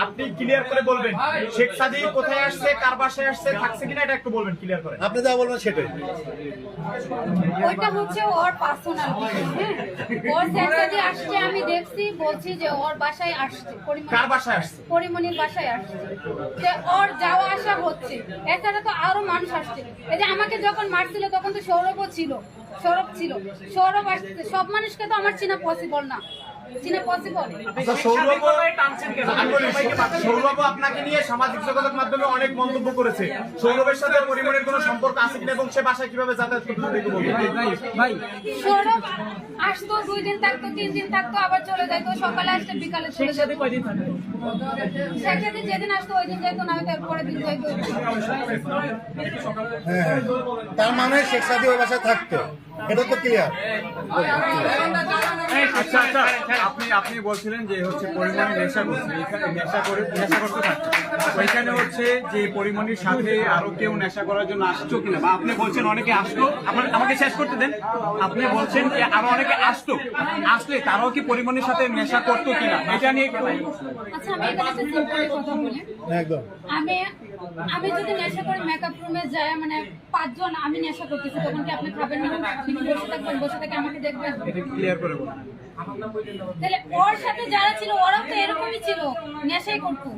আপনি ক্লিয়ার করে বলবেন শেখ সাদী কোথায় আসছে, কার বাসায় আসছে, থাকছে কিনা, এটা একটু বলবেন, ক্লিয়ার করে। আপনি যা বলবেন সেটাই। ওইটা হচ্ছে ওর পার্সোনাল বিষয়। হ্যাঁ, ওর শেখ সাদী আসছে আমি দেখছি, বলছি যে ওর বাসায় আসছে, কার বাসায় আসছে? পরিমণির বাসায় আসছে, যে ওর যাওয়া আসা হচ্ছে। এছাড়া তো আরো মানুষ আসছে। এই যে আমাকে যখন মারছিল তখন তো সৌরভ ছিল, সৌরভ আসছে। সব মানুষকে তো আমার চেনা পসিবল না, চেনা পসিবল। আচ্ছা, সৌরভ আপনাকে নিয়ে সামাজিক যোগাযোগ মাধ্যমে অনেক মন্তব্য করেছে। সৌরভের সাথে পরিমণির কোনো সম্পর্ক আছে কিনা এবং সে বাসায় কিভাবে যাতায়াত করতে সৌরভ আসতো 2 দিন থাকতো, 3 দিন থাকতো, আবার চলে যাইতো। সকালে আসতো, বিকালে চলে যেত। শেখ সাদী যেদিন আসতো ওই দিন যাইতো, না তারপরে দিন যাইতো। হ্যাঁ, তার মানে শেখ সাদী ওই বাসায় থাকতো, এটা তো ক্লিয়ার। আচ্ছা আচ্ছা, আপনি বলছিলেন যে হচ্ছে পরিমণি নেশা করছে, নেশা করতে থাকছে, ওইখানে হচ্ছে যে পরিমণির সাথে আরো কেউ নেশা করার জন্য আসছো কিনা, বা আপনি বলছেন অনেকে আসতো, আমাকে শেষ করতে দেন। আপনি বলছেন যে আরো অনেকে আসলে তারাও কি পরিমণির সাথে নেশা করতো কিনা, এটা নিয়ে একটু। আচ্ছা, আমি এখানে একটা সিম্পল কথা বলি। একদম। আমি যদি নেশা করে মেকআপ রুমে যাই, মানে 5 জন আমি নেশা করতেছি, তখন কি আপনি খাবেন না? আপনি কি বসে থাকবেন, বসে থেকে আমাকে দেখবেন? এটা ক্লিয়ার করে বলুন। তাহলে ওর সাথে যারা ছিল ওরাও তো এরকমই ছিল, নেশাই করতো।